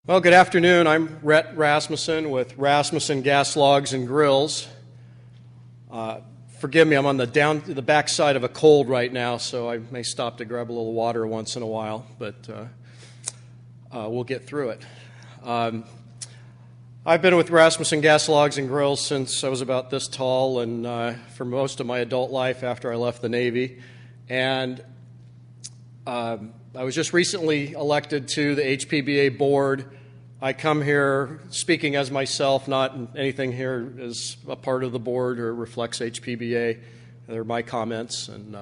Well, good afternoon. I'm Rett Rasmussen with Rasmussen Gas Logs and Grills. Forgive me, I'm on the back side of a cold right now, so I may stop to grab a little water once in a while, but we'll get through it. I've been with Rasmussen Gas Logs and Grills since I was about this tall, and for most of my adult life after I left the Navy. And I was just recently elected to the HPBA board. I come here speaking as myself, not anything here is a part of the board or reflects HPBA. They're my comments, and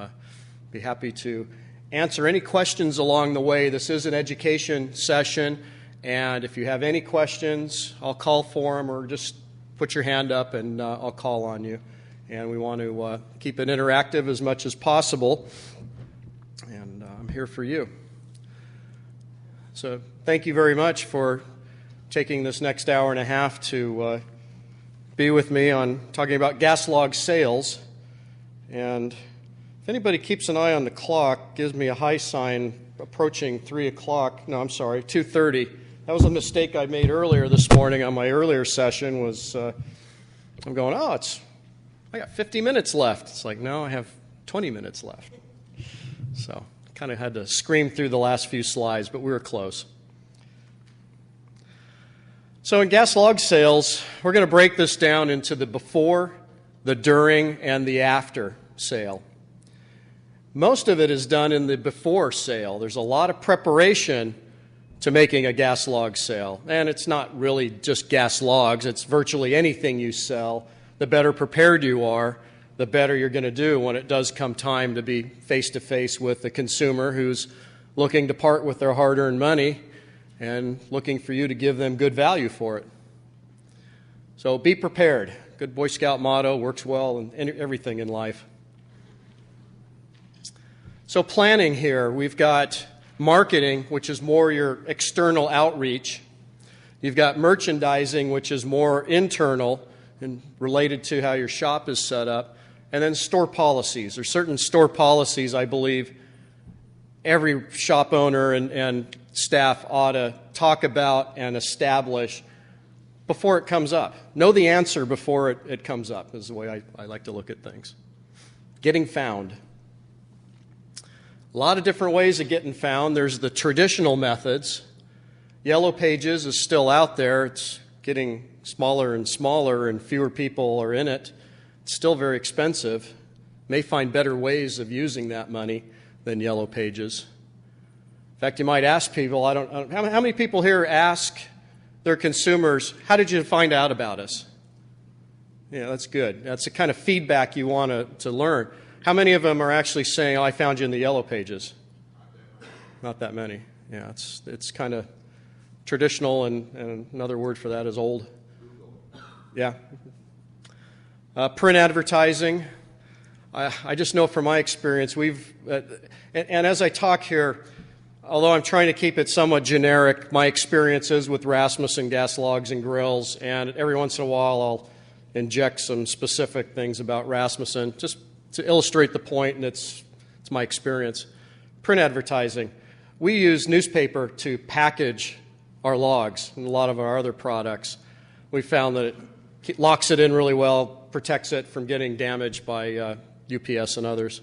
be happy to answer any questions along the way. This is an education session, and if you have any questions, I'll call for them, or just put your hand up and I'll call on you. And we want to keep it interactive as much as possible, and I'm here for you. So thank you very much for taking this next hour and a half to be with me on talking about gas log sales. And if anybody keeps an eye on the clock, gives me a high sign approaching 3 o'clock. No, I'm sorry, 2:30. That was a mistake I made earlier this morning on my earlier session. I'm going, I got 50 minutes left. It's like, no, I have 20 minutes left. So kind of had to scream through the last few slides, but we were close. So in gas log sales, we're going to break this down into the before, the during, and the after sale. Most of it is done in the before sale. There's a lot of preparation to making a gas log sale. And it's not really just gas logs. It's virtually anything you sell. The better prepared you are, the better you're going to do when it does come time to be face-to-face with the consumer who's looking to part with their hard-earned money and looking for you to give them good value for it. So be prepared. Good Boy Scout motto, works well in everything in life. So planning here, we've got marketing, which is more your external outreach. You've got merchandising, which is more internal and related to how your shop is set up. And then store policies. There's certain store policies I believe every shop owner and staff ought to talk about and establish before it comes up. Know the answer before it comes up is the way I like to look at things. Getting found. A lot of different ways of getting found. There's the traditional methods. Yellow Pages is still out there. It's getting smaller and smaller and fewer people are in it. It's still very expensive. May find better ways of using that money than Yellow Pages. In fact, you might ask people, how many people here ask their consumers, how did you find out about us? Yeah, that's good. That's the kind of feedback you want to learn. How many of them are actually saying, I found you in the Yellow Pages? Not that many. Yeah, it's kind of traditional, and another word for that is old. Yeah. Print advertising. I just know from my experience, and as I talk here, although I'm trying to keep it somewhat generic, my experiences with Rasmussen Gas Logs and Grills, and every once in a while I'll inject some specific things about Rasmussen just to illustrate the point, and it's my experience. Print advertising. We use newspaper to package our logs and a lot of our other products. We found that it locks it in really well, protects it from getting damaged by UPS and others.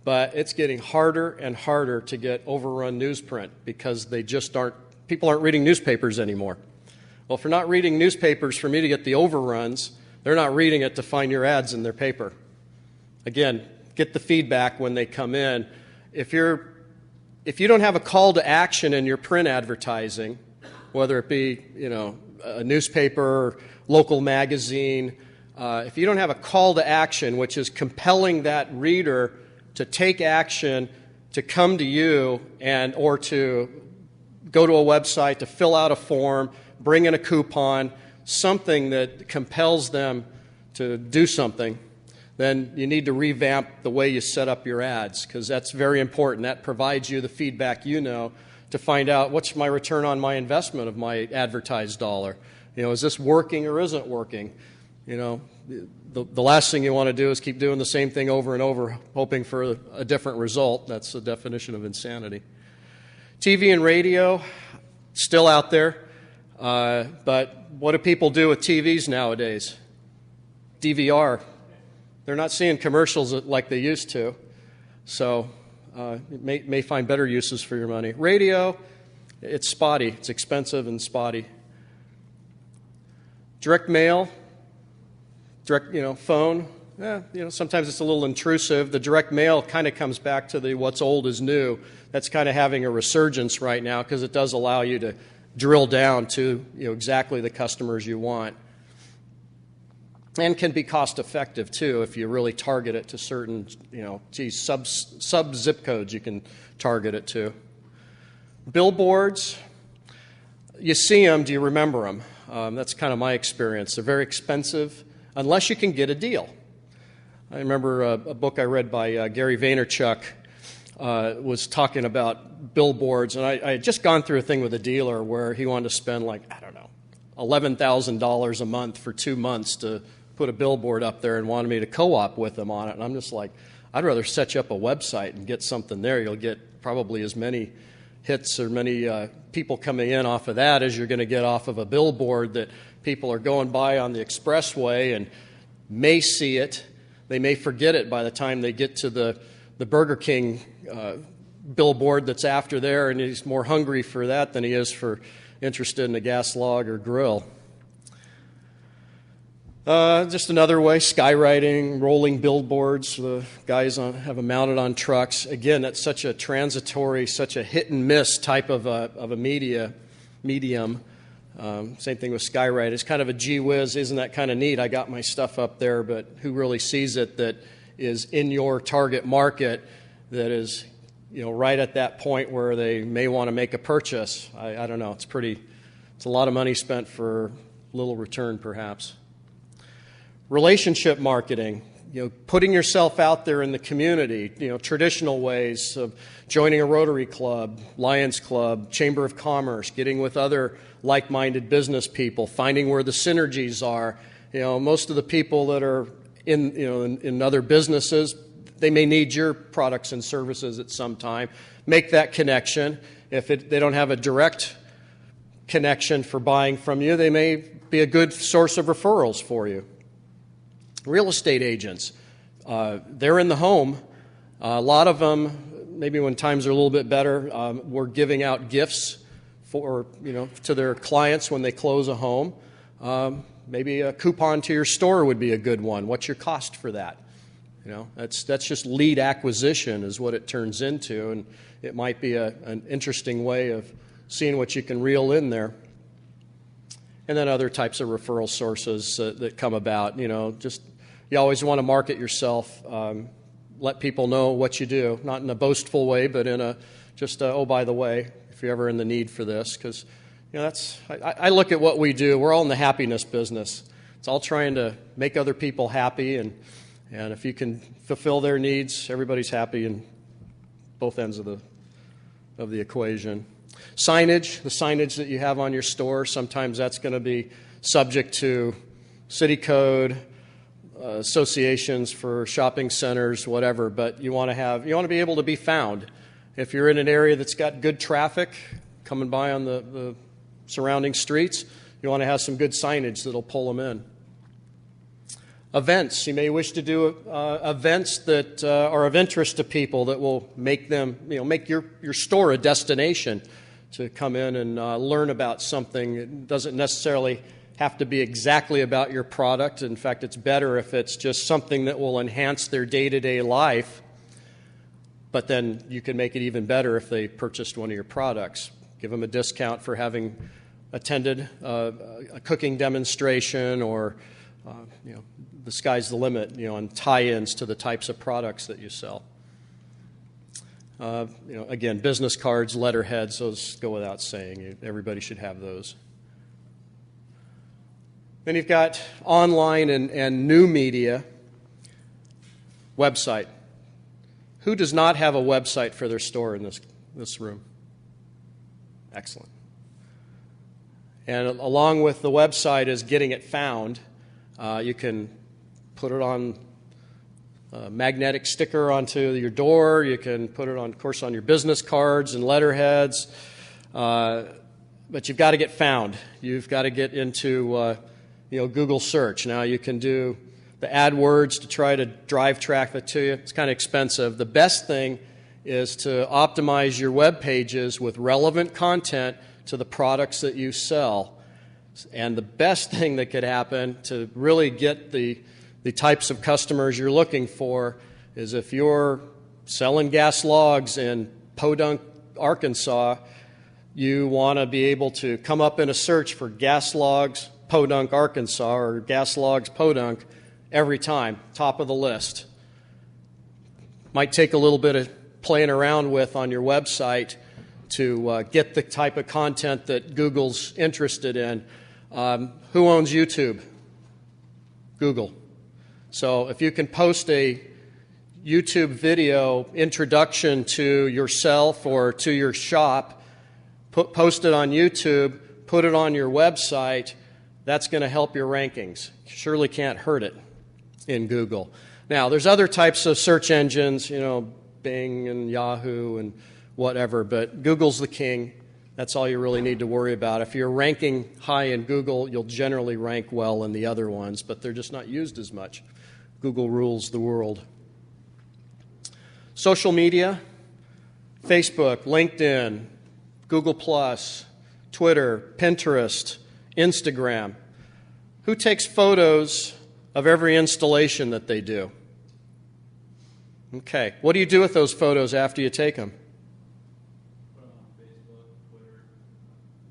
But it's getting harder and harder to get overrun newsprint because people aren't reading newspapers anymore. Well, if they're not reading newspapers for me to get the overruns, they're not reading it to find your ads in their paper. Again, get the feedback when they come in. If you don't have a call to action in your print advertising, whether it be a newspaper, local magazine, if you don't have a call to action, which is compelling that reader to take action, to come to you, or to go to a website, to fill out a form, bring in a coupon, something that compels them to do something, then you need to revamp the way you set up your ads, because that's very important. That provides you the feedback to find out what's my return on my investment of my advertised dollar. Is this working or isn't working? The last thing you want to do is keep doing the same thing over and over, hoping for a different result. That's the definition of insanity. TV and radio, still out there. But what do people do with TVs nowadays? DVR. They're not seeing commercials like they used to. So you may find better uses for your money. Radio, it's spotty. It's expensive and spotty. Direct mail, phone. Sometimes it's a little intrusive. The direct mail kind of comes back to the what's old is new. That's kind of having a resurgence right now because it does allow you to drill down to exactly the customers you want. And can be cost effective too if you really target it to certain, sub zip codes you can target it to. Billboards, you see them, do you remember them? That's kind of my experience. They're very expensive unless you can get a deal. I remember a book I read by Gary Vaynerchuk was talking about billboards, and I had just gone through a thing with a dealer where he wanted to spend $11,000 a month for 2 months to put a billboard up there and wanted me to co-op with him on it. And I'm just like, I'd rather set you up a website and get something there. You'll get probably as many hits or many people coming in off of that as you're going to get off of a billboard that people are going by on the expressway and may see it. They may forget it by the time they get to the Burger King billboard that's after there, and he's more hungry for that than he is interested in a gas log or grill. Just another way, skywriting, rolling billboards. The guys have them mounted on trucks. Again, that's such a transitory, such a hit and miss type of a medium. Same thing with skywriting. It's kind of a gee whiz. Isn't that kind of neat? I got my stuff up there, but who really sees it that is in your target market that is right at that point where they may want to make a purchase? I don't know. It's a lot of money spent for little return, perhaps. Relationship marketing, putting yourself out there in the community, traditional ways of joining a Rotary Club, Lions Club, Chamber of Commerce, getting with other like-minded business people, finding where the synergies are. Most of the people that are in other businesses, they may need your products and services at some time. Make that connection. If they don't have a direct connection for buying from you, they may be a good source of referrals for you. Real estate agents, they're in the home. A lot of them, maybe when times are a little bit better, we're giving out gifts to their clients when they close a home. Maybe a coupon to your store would be a good one. What's your cost for that? That's just lead acquisition is what it turns into, and it might be an interesting way of seeing what you can reel in there. And then other types of referral sources that come about. You always want to market yourself, let people know what you do, not in a boastful way, but in oh, by the way, if you're ever in the need for this, because I look at what we do. We're all in the happiness business. It's all trying to make other people happy, and if you can fulfill their needs, everybody's happy in both ends of the equation. Signage, the signage that you have on your store, sometimes that's going to be subject to city code, associations for shopping centers, whatever, but you want to be able to be found. If you're in an area that's got good traffic coming by on the surrounding streets, you want to have some good signage that'll pull them in. Events, you may wish to do events that are of interest to people that will make your store a destination to come in and learn about something. It doesn't necessarily have to be exactly about your product. In fact, it's better if it's just something that will enhance their day-to-day life, but then you can make it even better if they purchased one of your products. Give them a discount for having attended a cooking demonstration, or the sky's the limit, on tie-ins to the types of products that you sell. Again, business cards, letterheads, those go without saying. Everybody should have those. Then you've got online and new media. Website. Who does not have a website for their store in this room? Excellent. And along with the website is getting it found. You can put it on a magnetic sticker onto your door. You can put it on, of course, on your business cards and letterheads. but you've got to get found. You've got to get into Google search. Now you can do the AdWords to try to drive traffic to you. It's kind of expensive. The best thing is to optimize your web pages with relevant content to the products that you sell. And the best thing that could happen to really get the types of customers you're looking for is if you're selling gas logs in Podunk, Arkansas, you want to be able to come up in a search for gas logs Podunk, Arkansas, or gas logs Podunk every time, top of the list. Might take a little bit of playing around with on your website to get the type of content that Google's interested in. Who owns YouTube? Google. So if you can post a YouTube video introduction to yourself or to your shop, post it on YouTube, put it on your website, that's going to help your rankings. Surely can't hurt it in Google. Now, there's other types of search engines, Bing and Yahoo and whatever, but Google's the king. That's all you really need to worry about. If you're ranking high in Google, you'll generally rank well in the other ones, but they're just not used as much. Google rules the world. Social media, Facebook, LinkedIn, Google+, Twitter, Pinterest, Instagram. Who takes photos of every installation that they do? Okay. What do you do with those photos after you take them? Put them on Facebook, Twitter,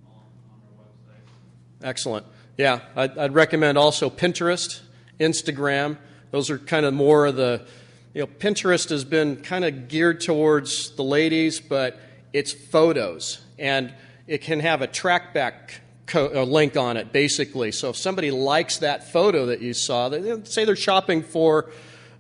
on our website. Excellent. Yeah, I'd recommend also Pinterest, Instagram. Those are kind of more of the, Pinterest has been kind of geared towards the ladies, but it's photos. And it can have a trackback link on it, basically. So if somebody likes that photo that you saw, say they're shopping for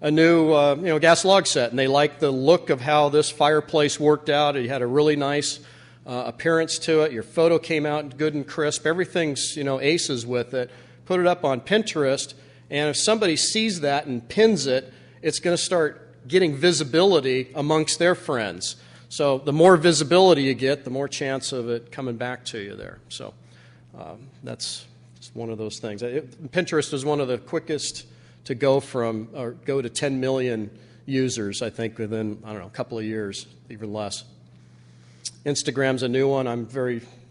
a new gas log set, and they like the look of how this fireplace worked out. It had a really nice appearance to it. Your photo came out good and crisp. Everything's aces with it. Put it up on Pinterest, and if somebody sees that and pins it, it's going to start getting visibility amongst their friends. So the more visibility you get, the more chance of it coming back to you there. So that's just one of those things. Pinterest is one of the quickest to go to 10 million users, I think, within, a couple of years, even less. Instagram's a new one. I'm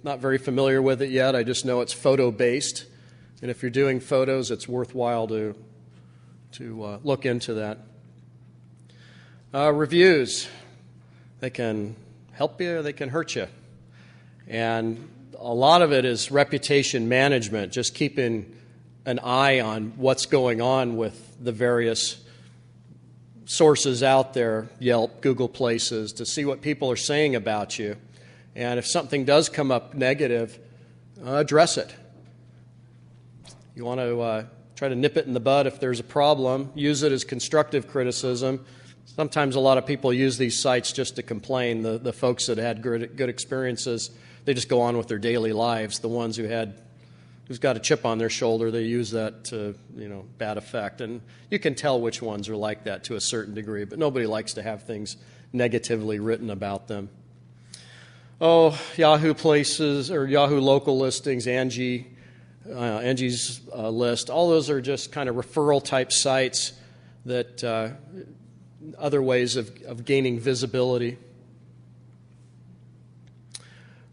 not very familiar with it yet. I just know it's photo-based. And if you're doing photos, it's worthwhile to look into that. Reviews. They can help you or they can hurt you. And a lot of it is reputation management, just keeping an eye on what's going on with the various sources out there, Yelp, Google Places, to see what people are saying about you. And if something does come up negative, address it. You want to try to nip it in the bud if there's a problem. Use it as constructive criticism. Sometimes a lot of people use these sites just to complain. The folks that had good experiences, they just go on with their daily lives. The ones who's got a chip on their shoulder, they use that to, bad effect. And you can tell which ones are like that to a certain degree, but nobody likes to have things negatively written about them. Yahoo Places or Yahoo Local Listings, Angie's List, all those are just kind of referral type sites that other ways of gaining visibility.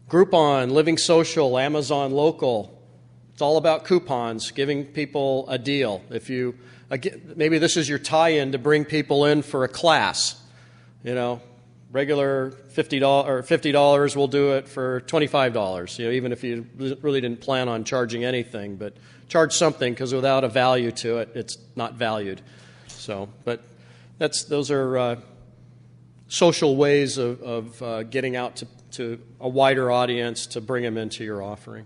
Groupon, Living Social, Amazon Local. It's all about coupons, giving people a deal. If you maybe this is your tie-in to bring people in for a class. Regular $50 will do it for $25. Even if you really didn't plan on charging anything, but charge something because without a value to it, it's not valued. So, but those are social ways of getting out to a wider audience to bring them into your offering.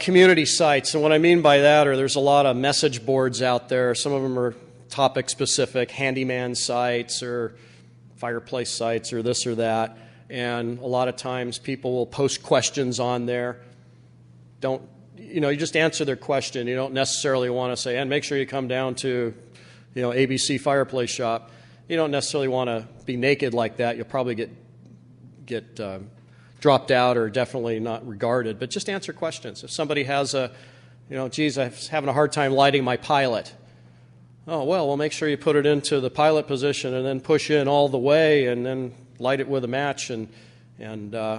Community sites, and what I mean by that are there's a lot of message boards out there. Some of them are topic specific, handyman sites or fireplace sites or this or that, and a lot of times people will post questions on there. You just answer their question. You don't necessarily want to say, and make sure you come down to ABC Fireplace Shop. You don't necessarily want to be naked like that. You'll probably get dropped out or definitely not regarded, but just answer questions. If somebody has geez, I'm having a hard time lighting my pilot. Oh, well, we'll make sure you put it into the pilot position and then push in all the way and then light it with a match and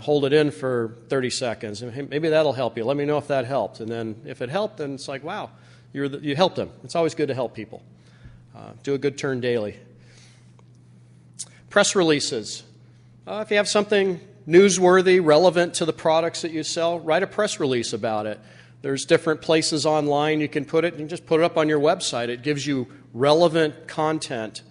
hold it in for 30 seconds. And hey, maybe that'll help you. Let me know if that helped. And then if it helped, then it's like, wow, you helped them. It's always good to help people. Do a good turn daily. Press releases. If you have something newsworthy, relevant to the products that you sell, write a press release about it. There's different places online you can put it. You can just put it up on your website. It gives you relevant content,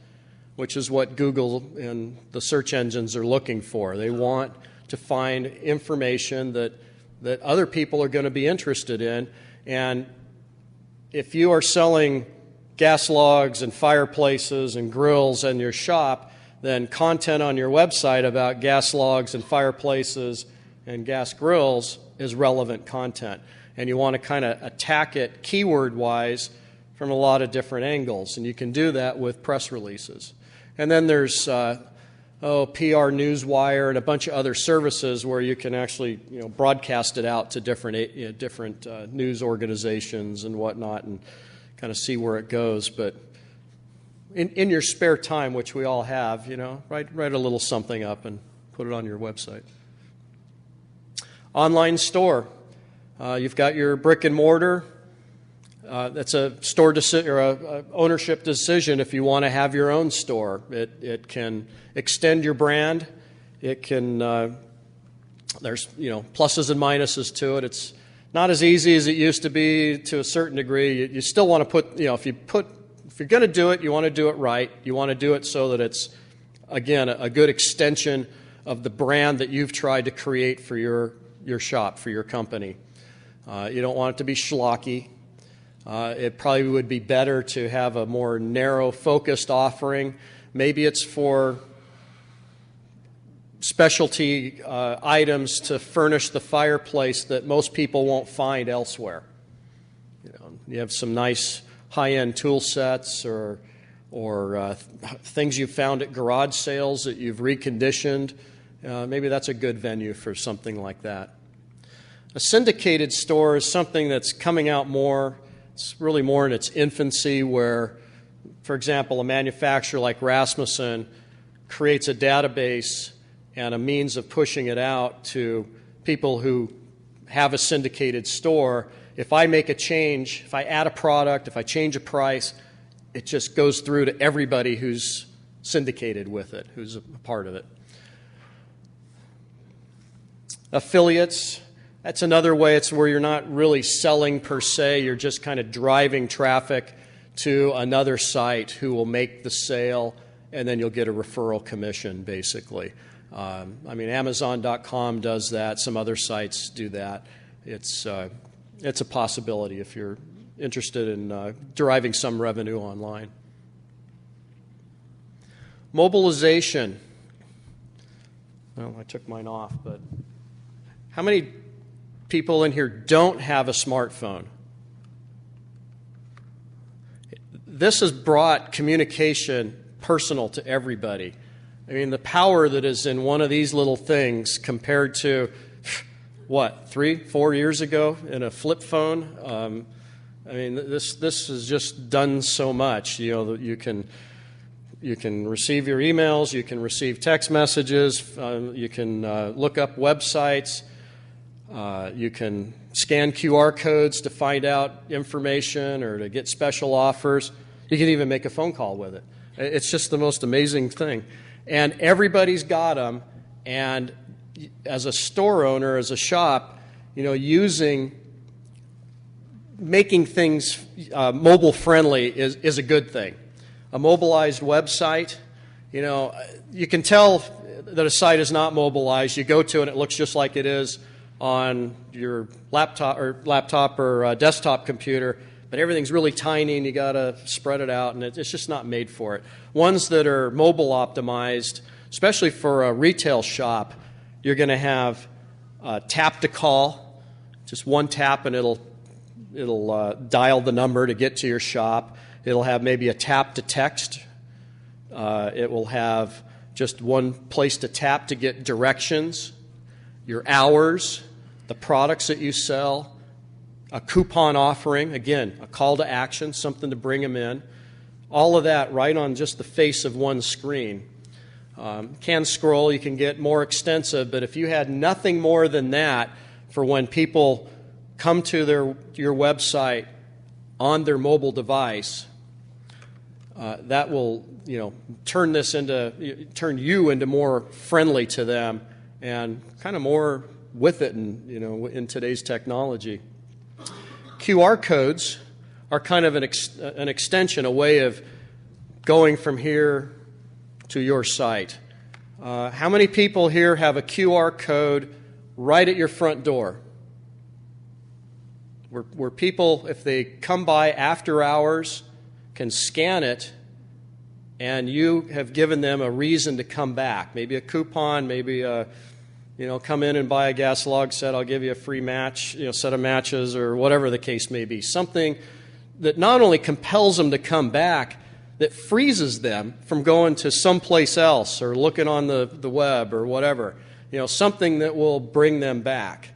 which is what Google and the search engines are looking for. They want to find information that other people are going to be interested in. And if you are selling gas logs and fireplaces and grills in your shop, then content on your website about gas logs and fireplaces and gas grills is relevant content. And you want to kind of attack it keyword-wise from a lot of different angles. And you can do that with press releases. And then there's PR Newswire and a bunch of other services where you can actually broadcast it out to different news organizations and whatnot and kind of see where it goes. But in your spare time, which we all have, write a little something up and put it on your website. Online store. You've got your brick and mortar. That's a store or a ownership decision if you want to have your own store. It can extend your brand. It can there's pluses and minuses to it. It's not as easy as it used to be to a certain degree. You still want to put if you're going to do it, you want to do it right. You want to do it so that it's again a good extension of the brand that you've tried to create for your shop, for your company. You don't want it to be schlocky. It probably would be better to have a more narrow, focused offering. Maybe it's for specialty items to furnish the fireplace that most people won't find elsewhere. You have some nice high-end tool sets or things you've found at garage sales that you've reconditioned. Maybe that's a good venue for something like that. A syndicated store is something that's coming out more. It's really more in its infancy where, for example, a manufacturer like Rasmussen creates a database and a means of pushing it out to people who have a syndicated store. If I make a change, if I add a product, if I change a price, it just goes through to everybody who's syndicated with it, who's a part of it. Affiliates. That's another way. It's where you're not really selling per se. You're just kind of driving traffic to another site who will make the sale, and then you'll get a referral commission, basically. Amazon.com does that. Some other sites do that. It's a possibility if you're interested in deriving some revenue online. Mobilization. Well, I took mine off, but how many people in here don't have a smartphone? This has brought communication personal to everybody. The power that is in one of these little things compared to, 3-4 years ago in a flip phone? This has just done so much. You can receive your emails, you can receive text messages, you can look up websites. You can scan QR codes to find out information or to get special offers. You can even make a phone call with it. It's just the most amazing thing. And everybody's got them. And as a store owner, as a shop, making things mobile friendly is a good thing. A mobilized website, you can tell that a site is not mobilized. You go to it and it looks just like it is on your laptop or desktop computer, but everything's really tiny and you got to spread it out, and it's just not made for it. Ones that are mobile optimized, especially for a retail shop, you're going to have tap to call, just one tap and it'll dial the number to get to your shop. It'll have maybe a tap to text. It will have just one place to tap to get directions. your hours, the products that you sell, a coupon offering, again, a call to action, something to bring them in. All of that right on just the face of one screen. Can scroll, you can get more extensive, but if you had nothing more than that for when people come to your website on their mobile device, that will turn you into more friendly to them and kind of more with it in today's technology. QR codes are kind of an extension, a way of going from here to your site. How many people here have a QR code right at your front door? Where people, if they come by after hours, can scan it, and you have given them a reason to come back. Maybe a coupon, maybe come in and buy a gas log set, I'll give you a free match, set of matches, or whatever the case may be. Something that not only compels them to come back, that freezes them from going to someplace else or looking on the web or whatever. Something that will bring them back.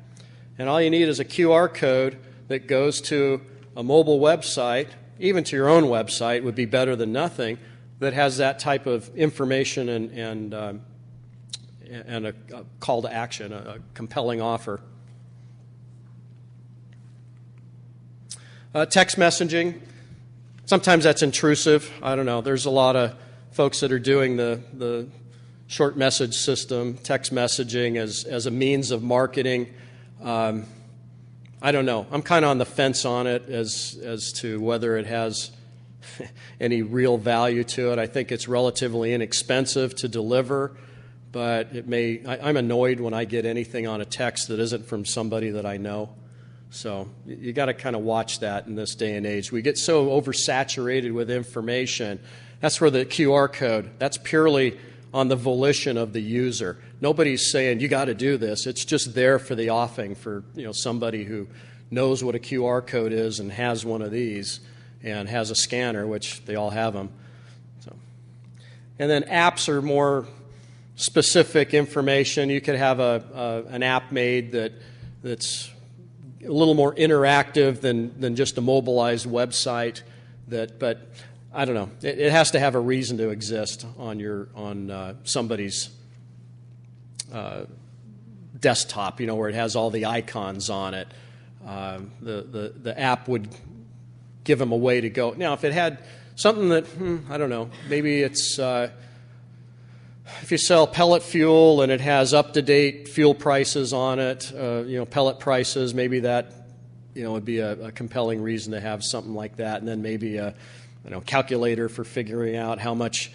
And all you need is a QR code that goes to a mobile website, even to your own website would be better than nothing, that has that type of information and a call to action, a compelling offer. Text messaging, sometimes that's intrusive. I don't know. There's a lot of folks that are doing the short message system, text messaging as a means of marketing. I don't know. I'm kind of on the fence on it as to whether it has any real value to it. I think it's relatively inexpensive to deliver, but I'm annoyed when I get anything on a text that isn't from somebody that I know. So you got to kind of watch that in this day and age. We get so oversaturated with information. That's where the QR code, that's purely on the volition of the user. Nobody's saying you got to do this. It's just there for the offing for somebody who knows what a QR code is and has one of these and has a scanner, which they all have them. So, and then apps are more specific information. You could have an app made that's a little more interactive than just a mobilized website. But I don't know. It has to have a reason to exist on somebody's desktop, where it has all the icons on it. The app would give them a way to go. Now, if it had something that, I don't know, maybe it's if you sell pellet fuel and it has up-to-date fuel prices on it, pellet prices, maybe that would be a compelling reason to have something like that. And then maybe a calculator for figuring out how much,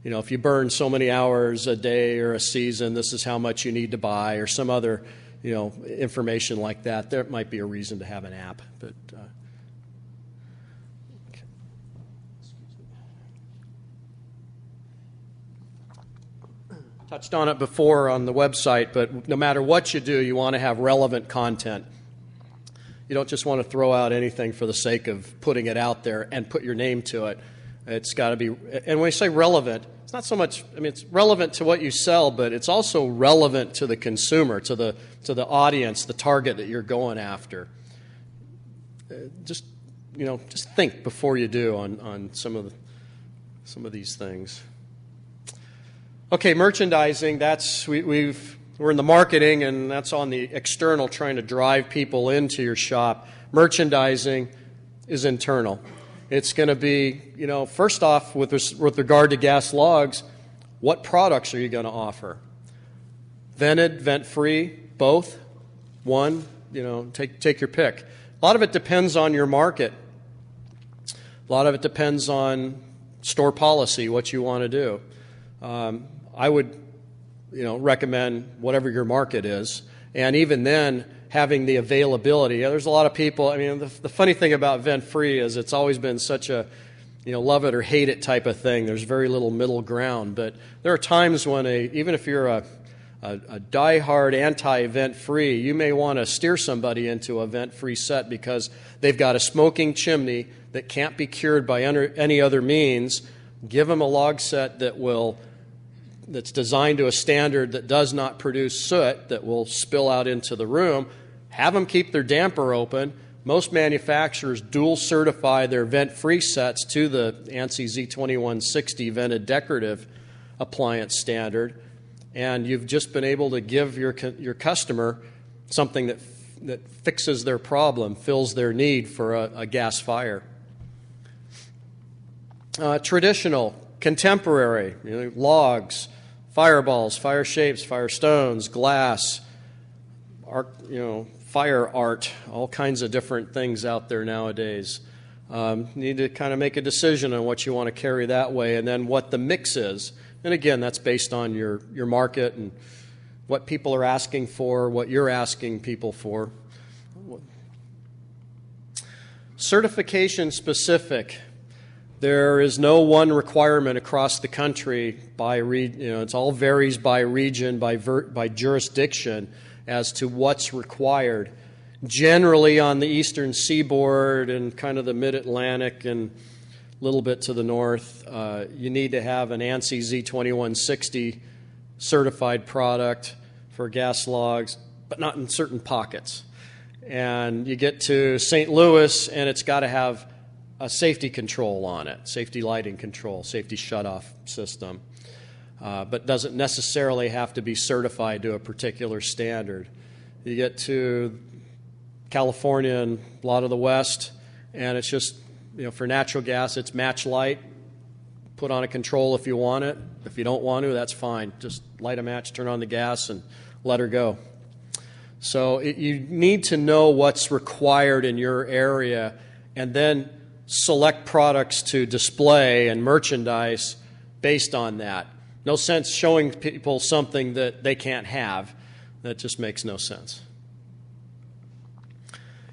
if you burn so many hours a day or a season, this is how much you need to buy, or some other, information like that. There might be a reason to have an app. But okay. Touched on it before on the website, but no matter what you do, you want to have relevant content. You don't just want to throw out anything for the sake of putting it out there and put your name to it. It's got to be, and when I say relevant, it's not so much, it's relevant to what you sell, but it's also relevant to the consumer, to the audience, the target that you're going after. Just think before you do on some of these things. Okay, merchandising, we're in the marketing, and that's on the external, trying to drive people into your shop. Merchandising is internal. It's going to be, first off, with regard to gas logs, what products are you going to offer? Vented, vent-free, both? One? Take your pick. A lot of it depends on your market. A lot of it depends on store policy, what you want to do. I would recommend whatever your market is. And even then, having the availability. There's a lot of people, the funny thing about vent-free is it's always been such a, love it or hate it type of thing. There's very little middle ground. But there are times when even if you're a diehard anti-vent-free, you may want to steer somebody into a vent-free set because they've got a smoking chimney that can't be cured by any other means. Give them a log set that will that's designed to a standard that does not produce soot that will spill out into the room, have them keep their damper open. Most manufacturers dual certify their vent-free sets to the ANSI Z2160 vented decorative appliance standard, and you've just been able to give your customer something that fixes their problem, fills their need for a gas fire. Traditional, contemporary, logs, fireballs, fire shapes, fire stones, glass, fire art, all kinds of different things out there nowadays. Need to kind of make a decision on what you want to carry that way, and then what the mix is. And again, that's based on your market and what people are asking for, what you're asking people for. Certification specific. There is no one requirement across the country it all varies by region, by jurisdiction as to what's required. Generally on the eastern seaboard and kind of the mid-Atlantic and a little bit to the north, you need to have an ANSI Z2160 certified product for gas logs, but not in certain pockets. And you get to St. Louis and it's got to have a safety control on it, safety lighting control, safety shutoff system, but doesn't necessarily have to be certified to a particular standard. You get to California and a lot of the West, and it's just, for natural gas, it's match light. Put on a control if you want it. If you don't want to, that's fine. Just light a match, turn on the gas, and let her go. So you need to know what's required in your area, and then select products to display and merchandise based on that. No sense showing people something that they can't have. That just makes no sense.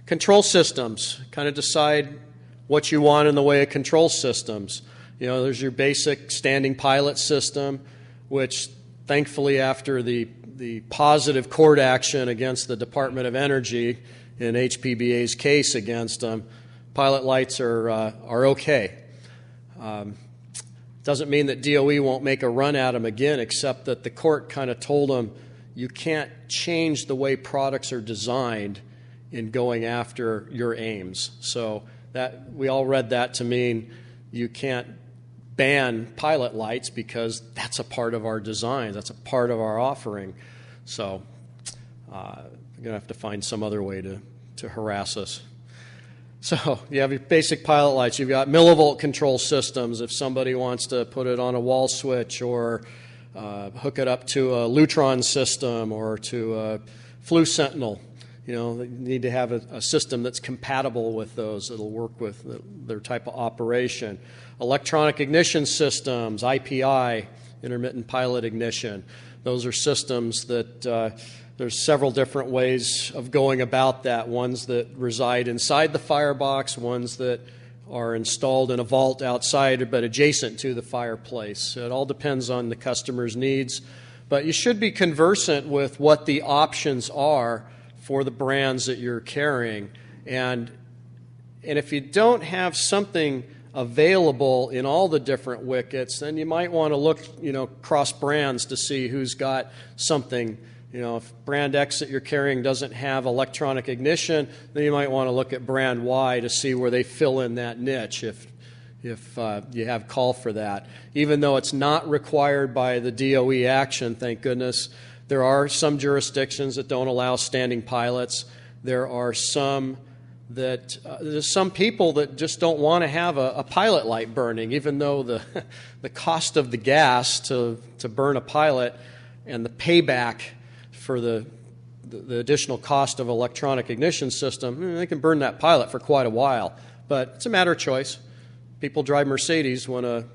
Control systems. Kind of decide what you want in the way of control systems. There's your basic standing pilot system, which thankfully after the positive court action against the Department of Energy in HPBA's case against them, pilot lights are okay. Doesn't mean that DOE won't make a run at them again, except that the court kind of told them you can't change the way products are designed in going after your aims. So that we all read that to mean you can't ban pilot lights because that's a part of our design, that's a part of our offering. So you're going to have to find some other way to harass us. So you have your basic pilot lights. You've got millivolt control systems if somebody wants to put it on a wall switch or hook it up to a Lutron system or to a Flu Sentinel. They need to have a system that's compatible with those, that'll work with their type of operation. Electronic ignition systems, IPI, intermittent pilot ignition. Those are systems that there's several different ways of going about that. Ones that reside inside the firebox, ones that are installed in a vault outside but adjacent to the fireplace. So it all depends on the customer's needs. But you should be conversant with what the options are for the brands that you're carrying. And if you don't have something available in all the different wickets, then you might want to look, cross brands to see who's got something. If brand X that you're carrying doesn't have electronic ignition, then you might want to look at brand Y to see where they fill in that niche if you have call for that. Even though it's not required by the DOE action, thank goodness, there are some jurisdictions that don't allow standing pilots. There are some that there's some people that just don't want to have a pilot light burning, even though the cost of the gas to burn a pilot and the payback for the additional cost of electronic ignition system, they can burn that pilot for quite a while. But it's a matter of choice. People drive Mercedes when a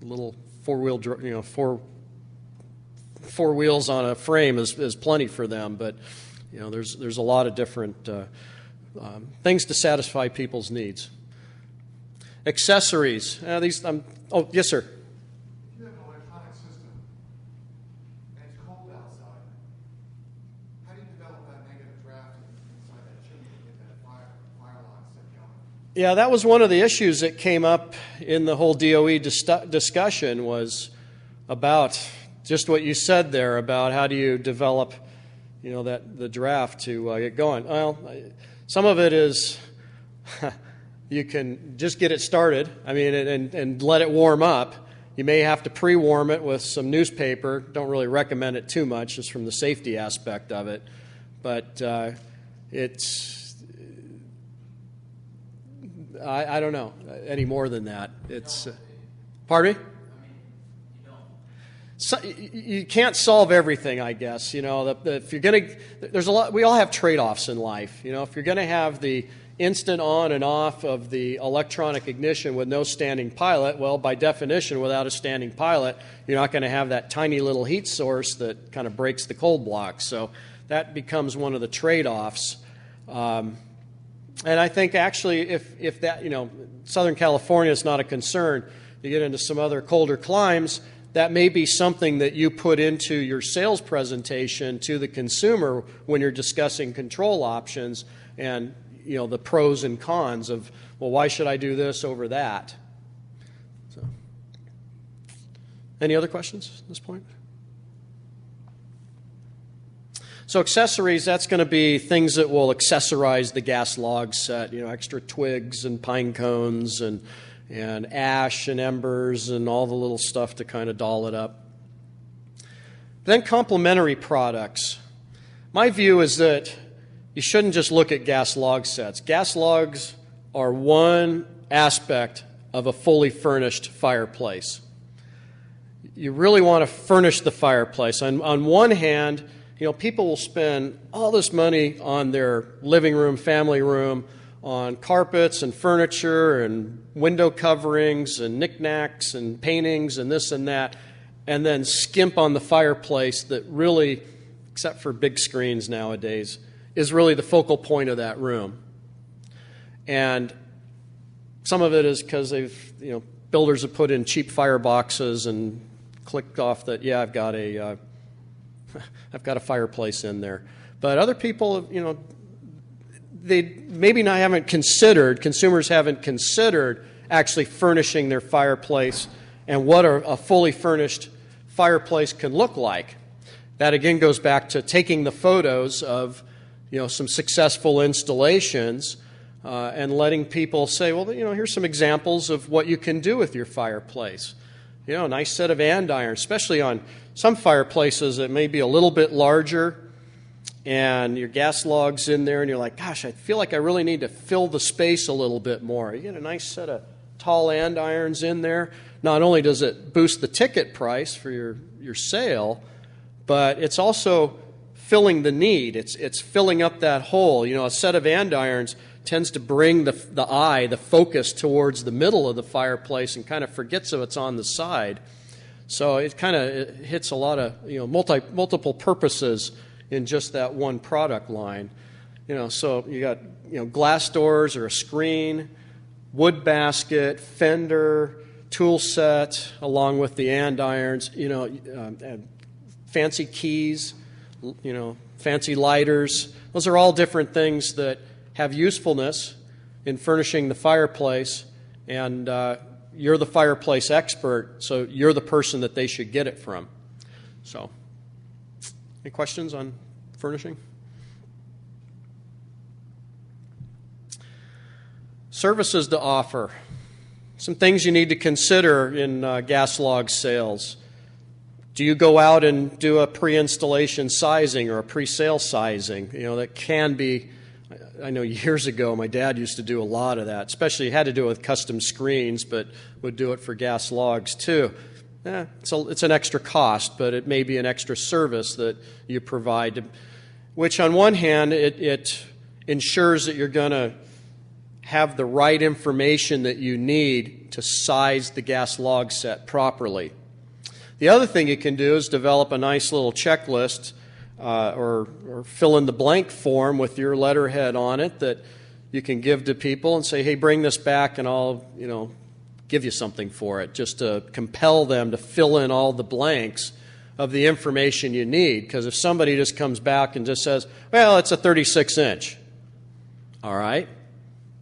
little four-wheel, four wheels on a frame is plenty for them. But there's a lot of different things to satisfy people's needs. Accessories. Oh, yes, sir. Yeah, that was one of the issues that came up in the whole DOE discussion was about just what you said there about how do you develop, the draft to get going. Well, some of it is you can just get it started. I mean, and let it warm up. You may have to pre-warm it with some newspaper. Don't really recommend it too much, just from the safety aspect of it. But I don't know any more than that. It's pardon me? So, you can't solve everything, I guess. If you're going to, there's a lot. We all have trade-offs in life. If you're going to have the instant on and off of the electronic ignition with no standing pilot, well, by definition, without a standing pilot, you're not going to have that tiny little heat source that kind of breaks the cold block. So that becomes one of the trade-offs. And I think actually, if that, Southern California is not a concern, you get into some other colder climes, that may be something that you put into your sales presentation to the consumer when you're discussing control options and the pros and cons of, well, why should I do this over that? So, any other questions at this point? So accessories, that's going to be things that will accessorize the gas log set, extra twigs and pine cones and ash and embers and all the little stuff to kind of doll it up. Then complementary products. My view is that you shouldn't just look at gas log sets. Gas logs are one aspect of a fully furnished fireplace. You really want to furnish the fireplace. On one hand, people will spend all this money on their living room, family room, on carpets and furniture and window coverings and knickknacks and paintings and this and that, and then skimp on the fireplace that really, except for big screens nowadays, is really the focal point of that room. And some of it is because builders have put in cheap fireboxes and clicked off that, yeah, I've got a fireplace in there. But other people, they maybe consumers haven't considered actually furnishing their fireplace and what a fully furnished fireplace can look like. That again goes back to taking the photos of some successful installations and letting people say, well, here's some examples of what you can do with your fireplace. A nice set of andirons, especially on some fireplaces that may be a little bit larger, and your gas log's in there, and you're like, gosh, I feel like I really need to fill the space a little bit more. You get a nice set of tall andirons in there. Not only does it boost the ticket price for your sale, but it's also filling the need. It's filling up that hole. A set of andirons tends to bring the focus towards the middle of the fireplace and kind of forgets that it's on the side. So it kind of hits a lot of multiple purposes in just that one product line. So you got glass doors or a screen, wood basket, fender, tool set, along with the andirons. Fancy keys, fancy lighters. Those are all different things that have usefulness in furnishing the fireplace, and you're the fireplace expert, so you're the person that they should get it from. So, any questions on furnishing? Services to offer. Some things you need to consider in gas log sales. Do you go out and do a pre-installation sizing or a pre-sale sizing? That can be, I know years ago my dad used to do a lot of that, especially he had to do it with custom screens, but would do it for gas logs too. It's an extra cost, but it may be an extra service that you provide, which on one hand, it ensures that you're going to have the right information that you need to size the gas log set properly. The other thing you can do is develop a nice little checklist or fill in the blank form with your letterhead on it that you can give to people and say, hey, bring this back and I'll, give you something for it, just to compel them to fill in all the blanks of the information you need. Because if somebody just comes back and just says, well, it's a 36-inch. All right.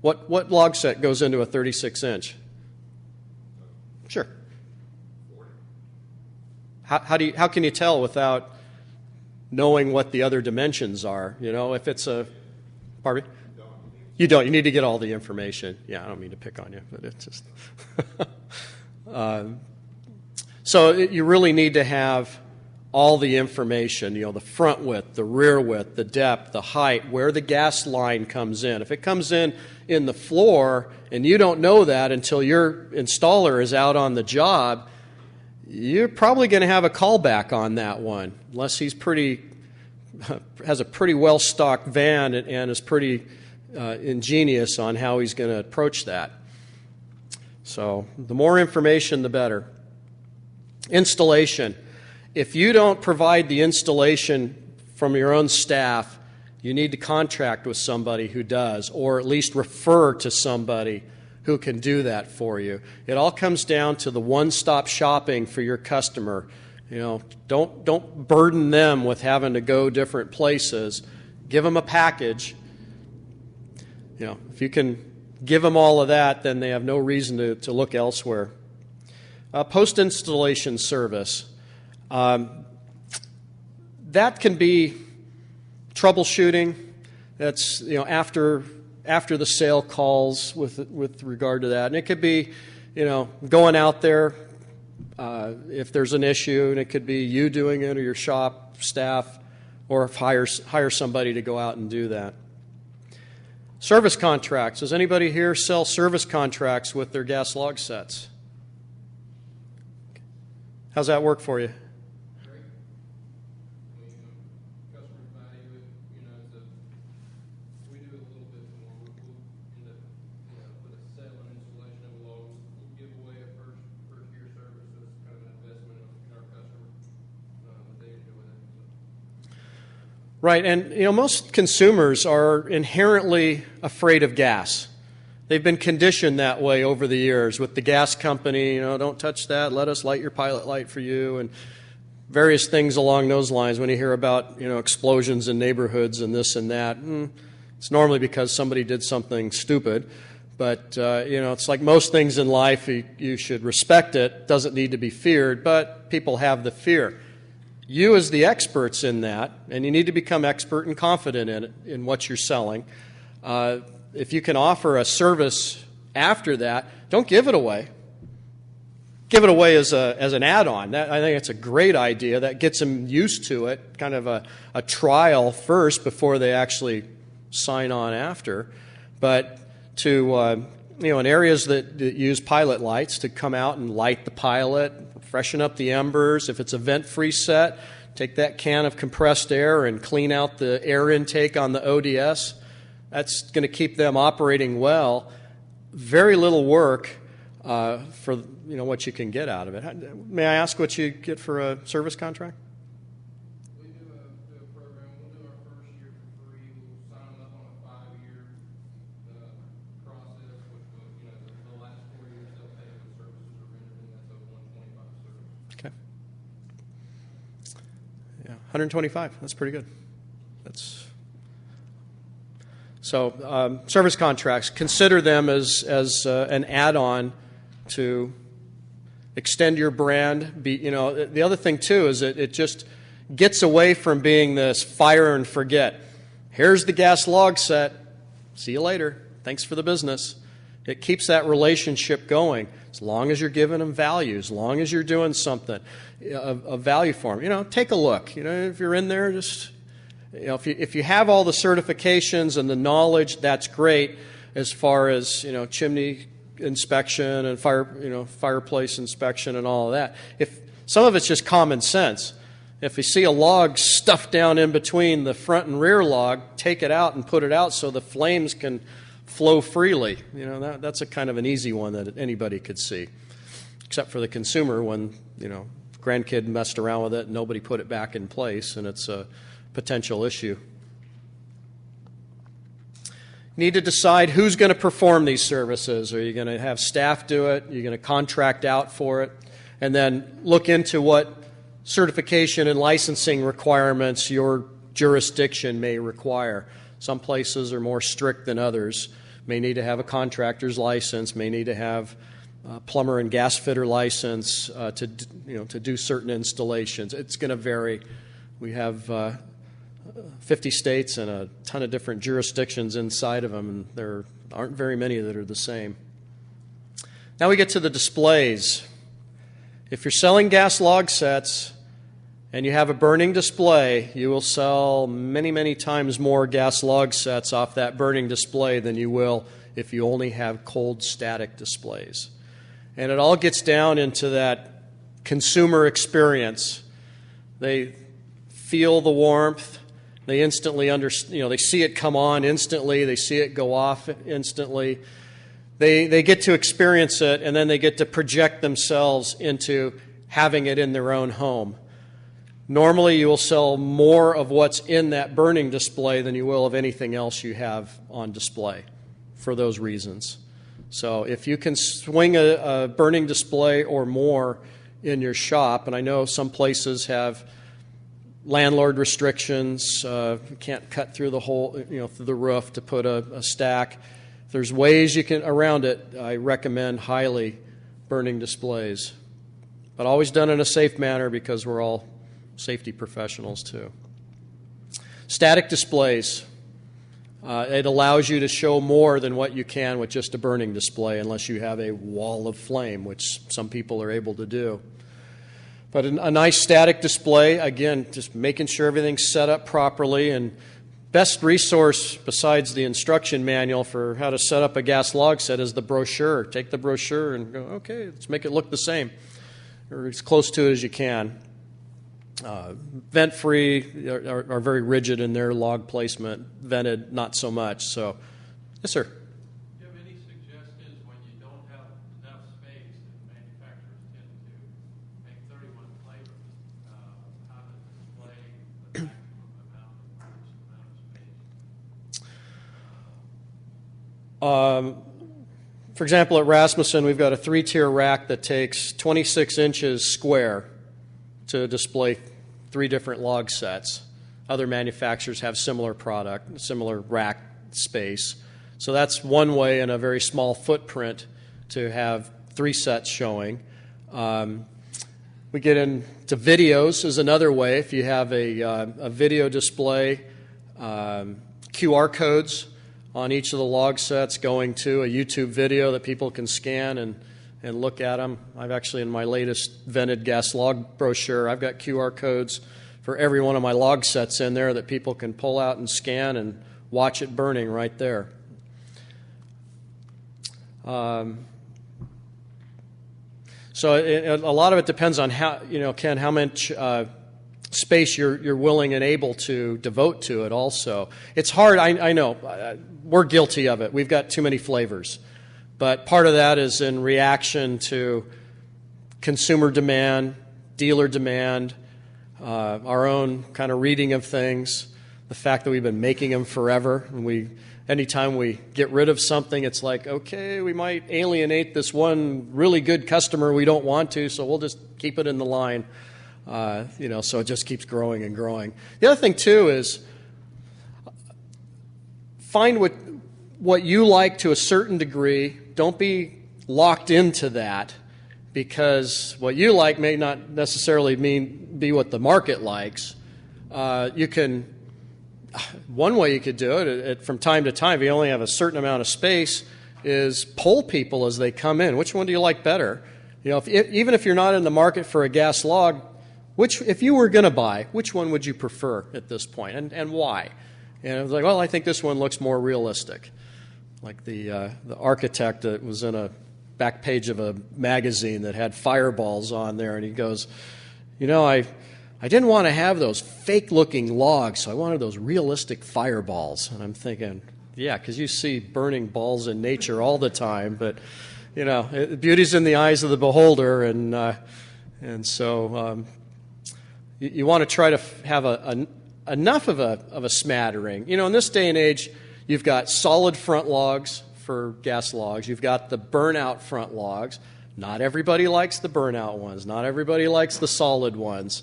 What log set goes into a 36-inch? Sure. how can you tell without knowing what the other dimensions are? You know, if it's a, pardon me? You don't. You need to get all the information. Yeah, I don't mean to pick on you, but it's just. So you really need to have all the information, you know, the front width, the rear width, the depth, the height, where the gas line comes in. If it comes in the floor and you don't know that until your installer is out on the job, you're probably going to have a callback on that one, unless he's has a pretty well-stocked van and is pretty ingenious on how he's going to approach that. So the more information, the better. Installation. If you don't provide the installation from your own staff, you need to contract with somebody who does, or at least refer to somebody who can do that for you. It all comes down to the one-stop shopping for your customer. You know, don't burden them with having to go different places. Give them a package. You know, if you can give them all of that, then they have no reason to look elsewhere. Post-installation service. That can be troubleshooting. That's, you know, after the sale calls with regard to that. And it could be, you know, going out there if there's an issue, and it could be you doing it or your shop staff, or hire somebody to go out and do that. Service contracts. Does anybody here sell service contracts with their gas log sets? How's that work for you? Great. Customers value it. You know, we do it a little bit more. We'll end up, you know, with a sale and installation of a log, we'll give away a first year service as kind of an investment in our customer. They enjoy that. So. Right, and you know, most consumers are inherently afraid of gas. They've been conditioned that way over the years with the gas company, you know, don't touch that, let us light your pilot light for you, and various things along those lines. When you hear about, you know, explosions in neighborhoods and this and that, it's normally because somebody did something stupid. But, you know, it's like most things in life, you should respect it. Doesn't need to be feared, but people have the fear. You as the experts in that, and you need to become expert and confident in it, in what you're selling. If you can offer a service after that, don't give it away. Give it away as an add-on. I think it's a great idea. That gets them used to it, kind of a trial first before they actually sign on after. But to, you know, in areas that use pilot lights, to come out and light the pilot, freshen up the embers. If it's a vent-free set, take that can of compressed air and clean out the air intake on the ODS. That's going to keep them operating well. Very little work for, you know, what you can get out of it. May I ask what you get for a service contract? We do a program. We'll do our first year for free. We'll sign them up on a 5-year process, which will, you know, the last 4 years they'll pay when services are rendered, and that's a 125 service. Okay. Yeah, 125. That's pretty good. That's so service contracts. Consider them as an add-on to extend your brand. You know, the other thing too is that it just gets away from being this fire and forget. Here's the gas log set. See you later. Thanks for the business. It keeps that relationship going as long as you're giving them value, as long as you're doing something of value for them. You know, take a look. You know, if you're in there, just, you know, if you have all the certifications and the knowledge, that's great. As far as, you know, chimney inspection and fireplace inspection and all of that. If some of it's just common sense. If you see a log stuffed down in between the front and rear log, take it out and put it out so the flames can flow freely. You know, that's a kind of an easy one that anybody could see, except for the consumer when, you know, grandkid messed around with it and nobody put it back in place, and it's a potential issue. You need to decide who's going to perform these services. Are you going to have staff do it? Are you going to contract out for it? And then look into what certification and licensing requirements your jurisdiction may require. Some places are more strict than others. May need to have a contractor's license, may need to have, plumber and gas fitter license to do certain installations. It's going to vary. We have 50 states and a ton of different jurisdictions inside of them, and there aren't very many that are the same. Now we get to the displays. If you're selling gas log sets and you have a burning display, you will sell many, many times more gas log sets off that burning display than you will if you only have cold static displays. And it all gets down into that consumer experience. They feel the warmth. They instantly they see it come on instantly. They see it go off instantly. They get to experience it, and then they get to project themselves into having it in their own home. Normally, you will sell more of what's in that burning display than you will of anything else you have on display for those reasons. So if you can swing a burning display or more in your shop, and I know some places have landlord restrictions, you can't cut through the hole, through the roof to put a stack. If there's ways you can around it, I recommend highly burning displays. But always done in a safe manner because we're all safety professionals too. Static displays. It allows you to show more than what you can with just a burning display unless you have a wall of flame, which some people are able to do. But a nice static display, again, just making sure everything's set up properly. And best resource besides the instruction manual for how to set up a gas log set is the brochure. Take the brochure and go, okay, let's make it look the same, or as close to it as you can. Vent-free are very rigid in their log placement. Vented, not so much. So, yes, sir. Do you have any suggestions when you don't have enough space that manufacturers tend to make 31 flavors? How to display the maximum amount of space? For example, at Rasmussen, we've got a 3-tier rack that takes 26 inches square to display 3 different log sets. Other manufacturers have similar product, similar rack space. So that's one way in a very small footprint to have 3 sets showing. We get into videos is another way. If you have a video display, QR codes on each of the log sets going to a YouTube video that people can scan and look at them. I've actually, in my latest vented gas log brochure, I've got QR codes for every one of my log sets in there that people can pull out and scan and watch it burning right there. So a lot of it depends on how, Ken, how much space you're willing and able to devote to it also. It's hard, I know. We're guilty of it. We've got too many flavors. But part of that is in reaction to consumer demand, dealer demand, our own kind of reading of things, the fact that we've been making them forever. And anytime we get rid of something, it's like, okay, we might alienate this one really good customer we don't want to, so we'll just keep it in the line. So it just keeps growing and growing. The other thing, too, is find what you like to a certain degree. Don't be locked into that, because what you like may not necessarily be what the market likes. One way you could do it from time to time, if you only have a certain amount of space, is poll people as they come in. Which one do you like better? Even if you're not in the market for a gas log, if you were going to buy, which one would you prefer at this point, and why? And it was like, well, I think this one looks more realistic. Like the architect that was in a back page of a magazine that had fireballs on there, and he goes, I didn't want to have those fake-looking logs, so I wanted those realistic fireballs. And I'm thinking, yeah, because you see burning balls in nature all the time, but beauty's in the eyes of the beholder, and so you want to try to have enough of a smattering. In this day and age, you've got solid front logs for gas logs. You've got the burnout front logs. Not everybody likes the burnout ones. Not everybody likes the solid ones.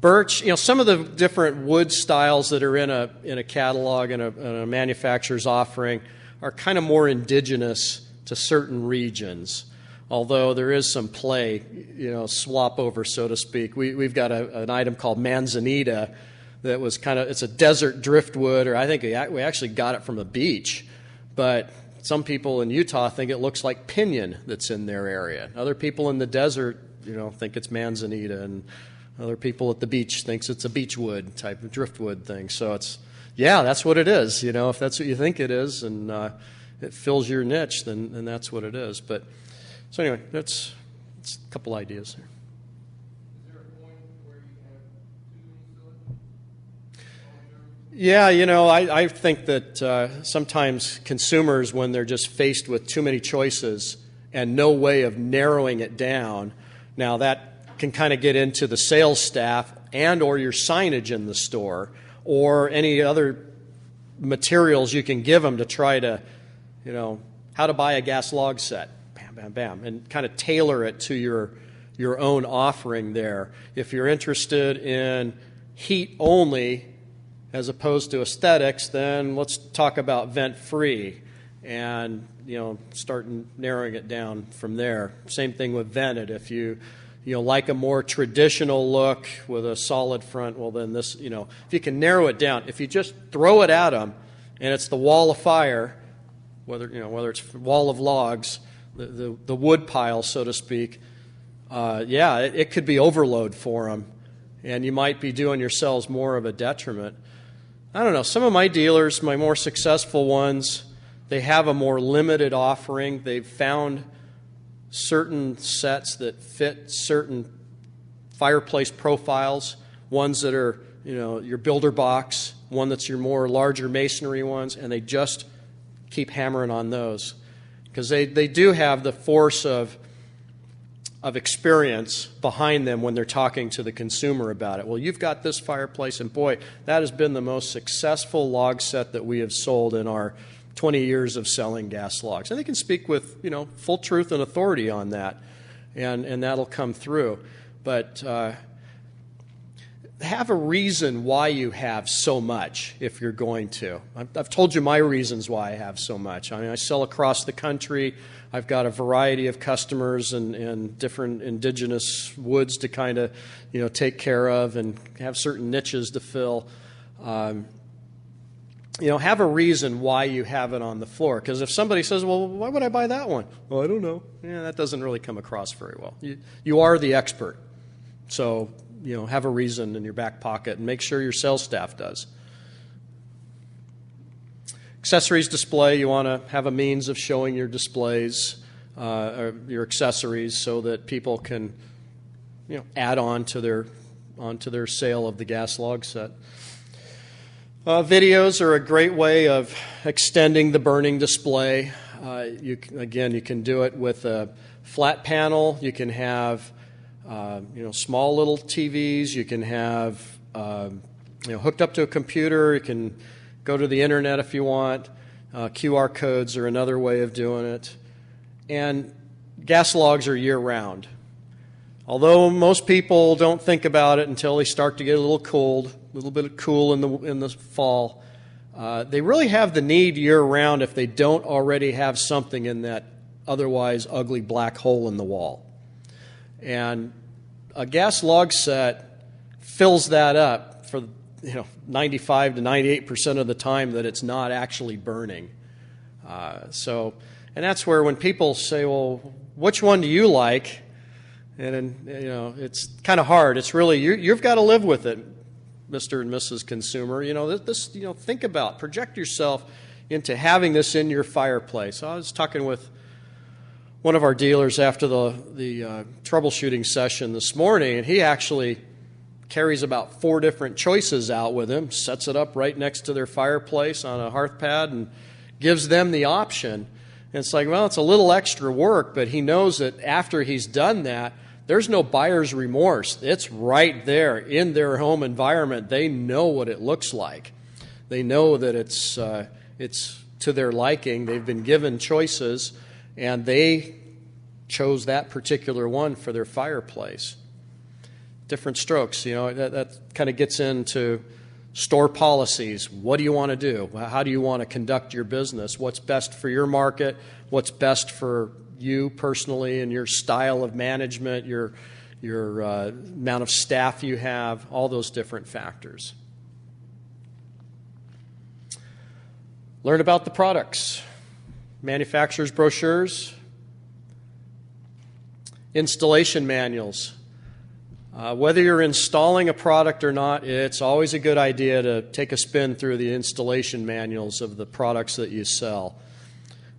Birch, some of the different wood styles that are in a catalog and a manufacturer's offering are kind of more indigenous to certain regions. Although there is some play, swap over, so to speak. We've got an item called manzanita that was it's a desert driftwood, or I think we actually got it from a beach. But some people in Utah think it looks like pinyon that's in their area. Other people in the desert, think it's manzanita, and other people at the beach thinks it's a beechwood type of driftwood thing. So that's what it is. If that's what you think it is, and it fills your niche, then that's what it is. But so anyway, that's a couple ideas there. Is there a point where you have too many selections? Yeah, I think that sometimes consumers, when they're just faced with too many choices and no way of narrowing it down, now that can kind of get into the sales staff and or your signage in the store or any other materials you can give them to try to, how to buy a gas log set. Bam, bam, and kind of tailor it to your own offering there. If you're interested in heat only as opposed to aesthetics, then let's talk about vent-free and start narrowing it down from there. Same thing with vented. If you like a more traditional look with a solid front, well then this, if you can narrow it down, if you just throw it at them and it's the wall of fire, whether it's wall of logs, the wood pile, so to speak, it could be overload for them, and you might be doing yourselves more of a detriment. I don't know. Some of my dealers, my more successful ones, they have a more limited offering. They've found certain sets that fit certain fireplace profiles, ones that are, your builder box, one that's your more larger masonry ones, and they just keep hammering on those. Because they do have the force of experience behind them when they're talking to the consumer about it. Well, you've got this fireplace, and boy, that has been the most successful log set that we have sold in our 20 years of selling gas logs. And they can speak with full truth and authority on that, and that'll come through. But have a reason why you have so much if you're going to. I've told you my reasons why I have so much. I sell across the country. I've got a variety of customers and different indigenous woods to kind of take care of and have certain niches to fill. Have a reason why you have it on the floor. Because if somebody says, well, why would I buy that one? Well, I don't know. Yeah, that doesn't really come across very well. You are the expert. So have a reason in your back pocket and make sure your sales staff does. Accessories display, you want to have a means of showing your displays, or your accessories, so that people can add on to their sale of the gas log set. Videos are a great way of extending the burning display. You can do it with a flat panel. You can have small little TVs. You can have hooked up to a computer. You can go to the internet if you want. QR codes are another way of doing it. And gas logs are year-round. Although most people don't think about it until they start to get a little cold, a little bit of cool in the fall, they really have the need year-round if they don't already have something in that otherwise ugly black hole in the wall. And a gas log set fills that up for 95 to 98% of the time that it's not actually burning. And that's where when people say, well, which one do you like? And it's kind of hard. It's really you've got to live with it, Mr. and Mrs. Consumer. Think about, project yourself into having this in your fireplace. I was talking with one of our dealers after the troubleshooting session this morning, and he actually carries about 4 different choices out with him, sets it up right next to their fireplace on a hearth pad, and gives them the option. And it's like, well, it's a little extra work, but he knows that after he's done that, there's no buyer's remorse. It's right there in their home environment. They know what it looks like. They know that it's to their liking. They've been given choices, and they chose that particular one for their fireplace. Different strokes, that kind of gets into Store policies. What do you want to do? How do you want to conduct your business? What's best for your market? What's best for you personally and your style of management, your amount of staff you have, all those different factors. Learn about the products. Manufacturer's brochures. Installation manuals. Whether you're installing a product or not, it's always a good idea to take a spin through the installation manuals of the products that you sell.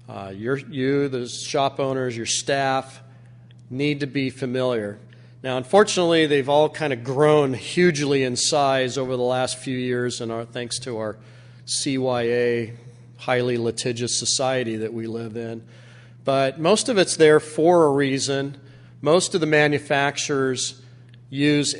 The shop owners, your staff, need to be familiar. Now, unfortunately, they've all kind of grown hugely in size over the last few years, and thanks to our CYA, highly litigious society that we live in. But most of it's there for a reason. Most of the manufacturers use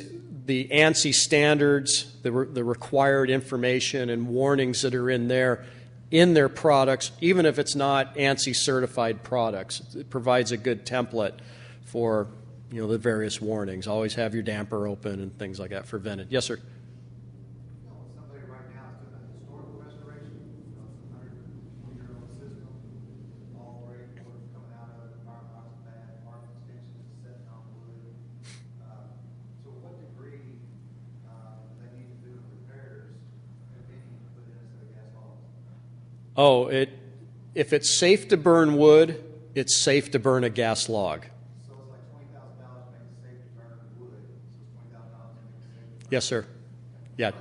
the ANSI standards, the required information and warnings that are in their products, even if it's not ANSI certified products. It provides a good template for the various warnings. Always have your damper open and things like that for vented. Yes, sir? Somebody right now is doing a historical restoration. It's a 120-year-old system. All great wood coming out of it. Fire box bad. Arc extensions setting on wood. So what degree they need to do repairs, if any, put in instead of gas logs? Oh, if it's safe to burn wood, it's safe to burn a gas log. So it's like $20,000 to make it safe to burn wood. So it's $20,000 to make it safe to burn. Yes, sir. Yeah.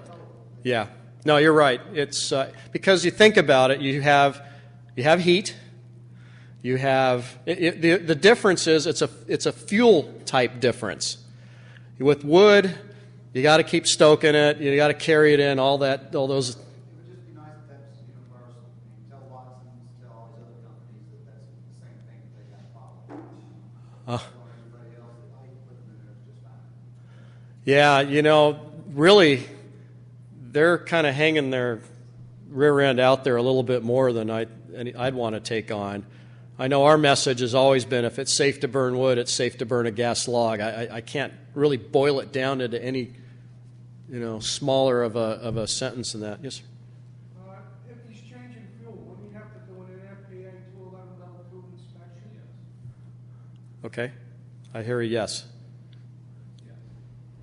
Yeah. No, you're right. It's because you think about it, you have heat. You have the difference is it's a fuel type difference. With wood, you got to keep stoking it. You got to carry it in. All those. It would just be nice if that was universal. I mean, tell Watson's, tell all these other companies that that's the same thing that they got to follow. Everybody else, I put them in there just fine. Yeah, really, they're kind of hanging their rear end out there a little bit more than I'd want to take on. I know our message has always been if it's safe to burn wood, it's safe to burn a gas log. I can't really boil it down into any smaller of a sentence than that. Yes, sir? If he's changing fuel, wouldn't he have to do an HPBA 211 level 2 inspection? Yes. Okay. I hear a yes. Yeah.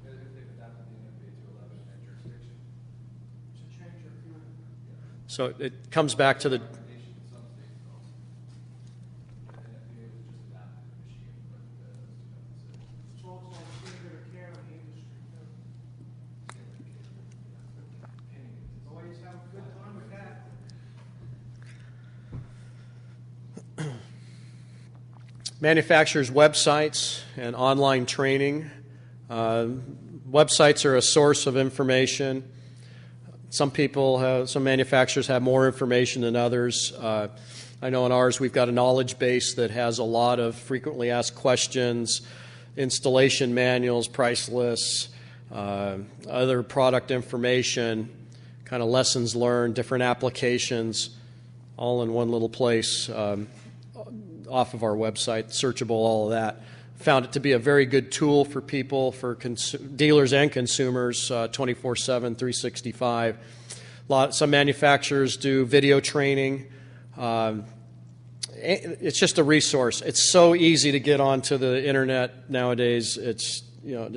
If they've adopted the NFPA 211 in that jurisdiction. To change your fuel. So it comes back to the. Recommendation in some states also. NFPA was just adopted in Michigan, but It's also a standard of care in the industry. Always have a good time with that. Manufacturers' websites and online training. Websites are a source of information. Some manufacturers have more information than others. I know in ours we've got a knowledge base that has a lot of frequently asked questions, installation manuals, price lists, other product information, kind of lessons learned, different applications, all in one little place off of our website, searchable, all of that. Found it to be a very good tool for people, for dealers and consumers, 24/7, 365. Some manufacturers do video training. It's just a resource. It's so easy to get onto the internet nowadays. It's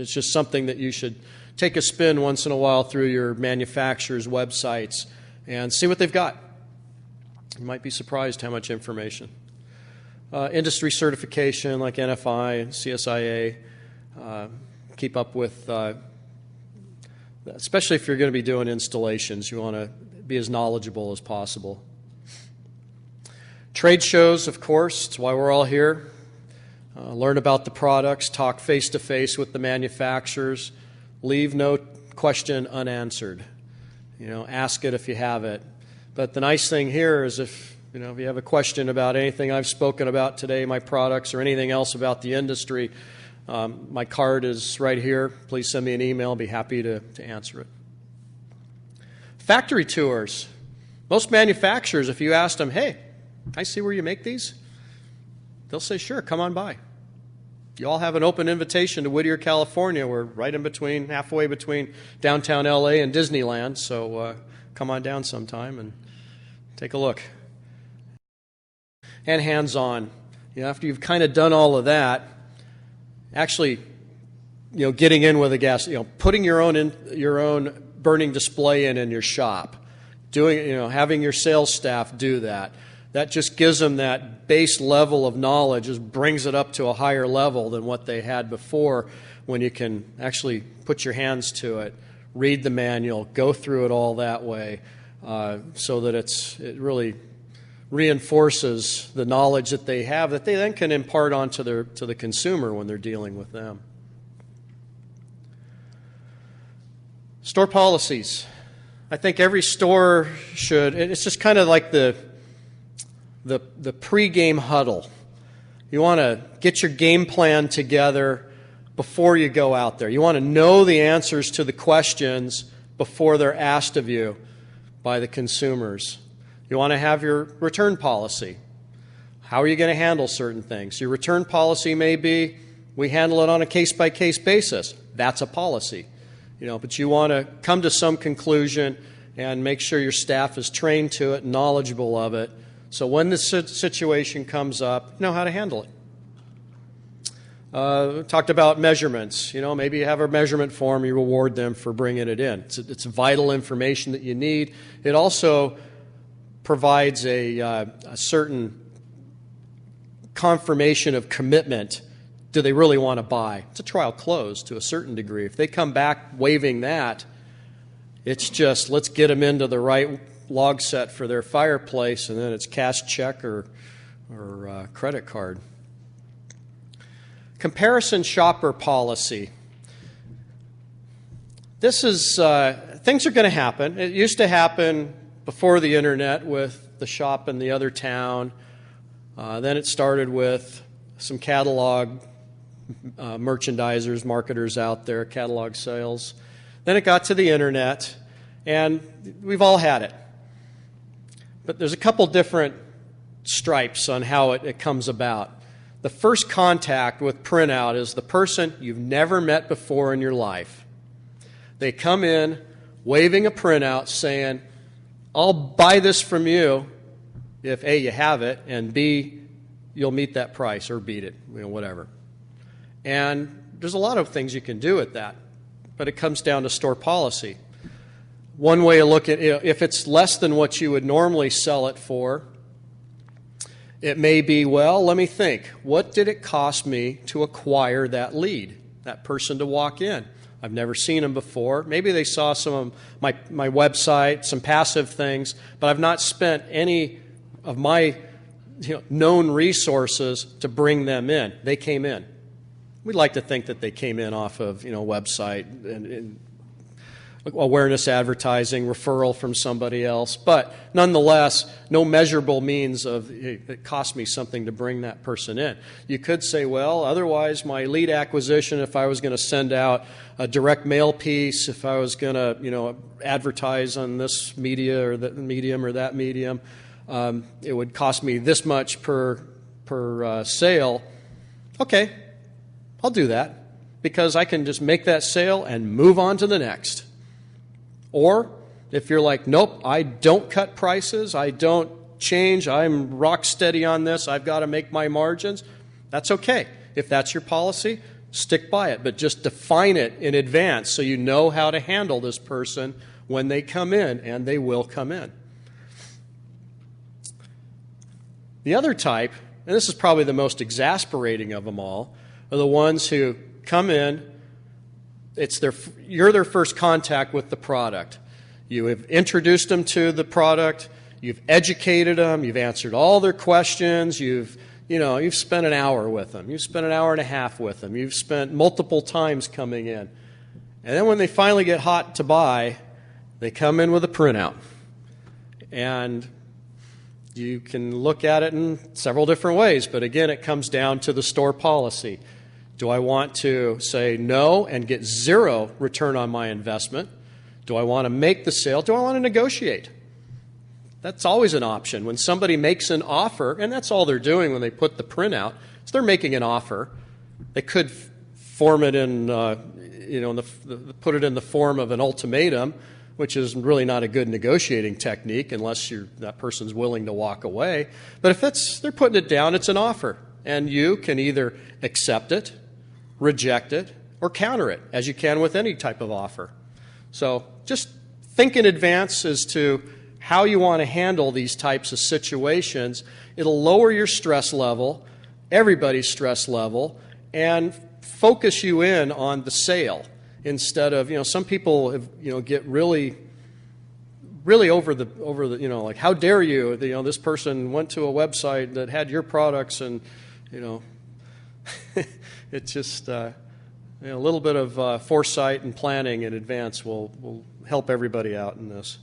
just something that you should take a spin once in a while through your manufacturer's websites and see what they've got. You might be surprised how much information. Industry certification like NFI and CSIA. Keep up with, especially if you're going to be doing installations, you want to be as knowledgeable as possible. Trade shows, of course, it's why we're all here. Learn about the products, talk face-to-face with the manufacturers, leave no question unanswered. Ask it if you have it. But the nice thing here is if you have a question about anything I've spoken about today, my products, or anything else about the industry, my card is right here. Please send me an email. I'll be happy to answer it. Factory tours. Most manufacturers, if you ask them, hey, I see where you make these, they'll say, sure, come on by. you all have an open invitation to Whittier, California. We're right in between, halfway between downtown LA and Disneyland, so come on down sometime and take a look. And hands-on. After you've kind of done all of that, actually, getting in with a gas, putting your own burning display in your shop, having your sales staff do that. That just gives them that base level of knowledge, just brings it up to a higher level than what they had before, when you can actually put your hands to it, read the manual, go through it all that way, so that it really reinforces the knowledge that they have, that they then can impart on to the consumer when they're dealing with them. Store policies. I think every store should, it's just kind of like the pre-game huddle. You want to get your game plan together before you go out there. You want to know the answers to the questions before they're asked of you by the consumers. You want to have your return policy. How are you going to handle certain things? Your return policy may be, we handle it on a case-by-case basis. That's a policy. But you want to come to some conclusion and make sure your staff is trained to it, knowledgeable of it, so when this situation comes up, you know how to handle it. Talked about measurements. Maybe you have a measurement form, you reward them for bringing it in. It's vital information that you need. It also provides a certain confirmation of commitment. Do they really want to buy? It's a trial close to a certain degree. If they come back waiving that, it's just, let's get them into the right log set for their fireplace, and then it's cash check or credit card. Comparison shopper policy. This is, things are going to happen. It used to happen before the internet with the shop in the other town. Then it started with some catalog merchandisers, marketers out there, catalog sales. Then it got to the internet, and we've all had it. But there's a couple different stripes on how it comes about. The first contact with printout is the person you've never met before in your life. They come in waving a printout saying, I'll buy this from you if A, you have it, and B, you'll meet that price or beat it, whatever. And there's a lot of things you can do with that, but it comes down to store policy. One way to look at it, if it's less than what you would normally sell it for, it may be, well, let me think. What did it cost me to acquire that lead, that person to walk in? I've never seen them before. Maybe they saw some of my website, some passive things, but I've not spent any of my known resources to bring them in. They came in. We'd like to think that they came in off of website and awareness advertising, referral from somebody else, but nonetheless, no measurable means of it cost me something to bring that person in. You could say, well, otherwise my lead acquisition, if I was going to send out a direct mail piece, if I was going to advertise on this media or that medium or that medium, it would cost me this much per sale. Okay, I'll do that because I can just make that sale and move on to the next. Or if you're like, nope, I don't cut prices, I don't change, I'm rock steady on this, I've got to make my margins, that's okay. If that's your policy, stick by it, but just define it in advance so you know how to handle this person when they come in, and they will come in. The other type, and this is probably the most exasperating of them all, are the ones who come in, you're their first contact with the product. You have introduced them to the product, you've educated them, you've answered all their questions, you've spent an hour with them, you've spent an hour and a half with them, you've spent multiple times coming in. And then when they finally get hot to buy, they come in with a printout. And you can look at it in several different ways, but again, it comes down to the store policy. Do I want to say no and get zero return on my investment? Do I want to make the sale? Do I want to negotiate? That's always an option. When somebody makes an offer, and that's all they're doing when they put the print out, is they're making an offer. They could form it in, put it in the form of an ultimatum, which is really not a good negotiating technique unless that person's willing to walk away. But if they're putting it down, it's an offer. And you can either accept it, reject it, or counter it, as you can with any type of offer. So just think in advance as to how you want to handle these types of situations. It'll lower your stress level, everybody's stress level, and focus you in on the sale instead of, some people have, get really over the, like, how dare you, this person went to a website that had your products and, it's just, a little bit of foresight and planning in advance will help everybody out in this.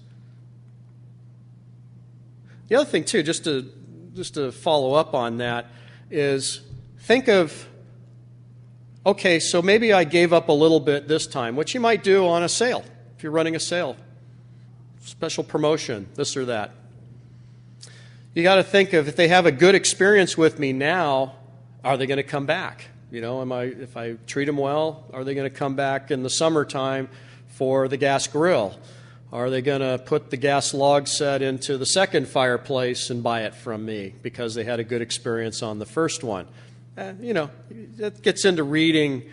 The other thing too, just to follow up on that, is think of, okay, so maybe I gave up a little bit this time, which you might do on a sale, if you're running a sale, special promotion, this or that. You got to think of, if they have a good experience with me now, are they going to come back? If I treat them well, are they going to come back in the summertime for the gas grill? Are they going to put the gas log set into the second fireplace and buy it from me because they had a good experience on the first one? That gets into reading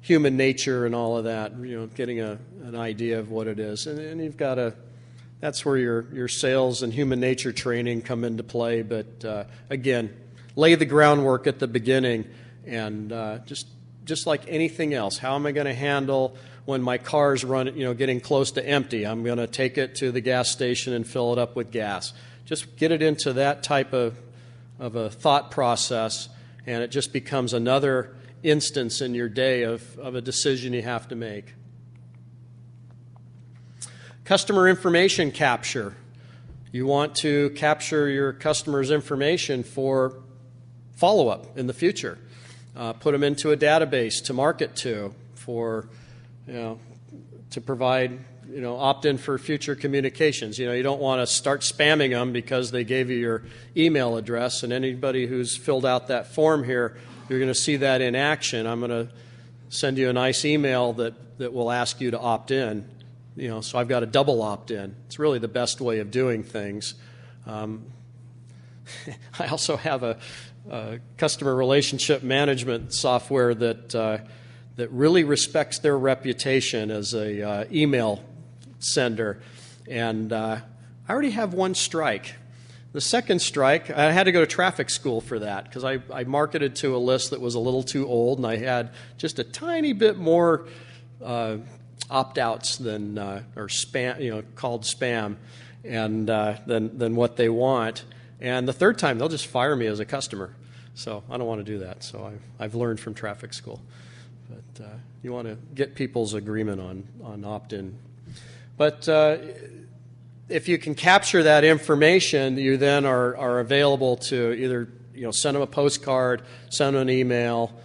human nature and all of that, getting an idea of what it is. And you've got to, that's where your sales and human nature training come into play. But again, lay the groundwork at the beginning, and just like anything else, how am I going to handle when my car's getting close to empty? I'm going to take it to the gas station and fill it up with gas. Just get it into that type of a thought process, and it just becomes another instance in your day of a decision you have to make. Customer information capture. You want to capture your customer's information for follow-up in the future. Put them into a database to market to, for, to provide, opt-in for future communications. You don't want to start spamming them because they gave you your email address, and anybody who's filled out that form here, you're going to see that in action. I'm going to send you a nice email that will ask you to opt in. So I've got a double opt-in. It's really the best way of doing things. I also have a customer relationship management software that really respects their reputation as a email sender, and I already have one strike. The second strike, I had to go to traffic school for that because I marketed to a list that was a little too old, and I had just a tiny bit more opt-outs than or spam, called spam, and than what they want. And the third time, they'll just fire me as a customer. So I don't want to do that. So I've learned from traffic school. But you want to get people's agreement on opt-in. But if you can capture that information, you then are available to either send them a postcard, send them an email,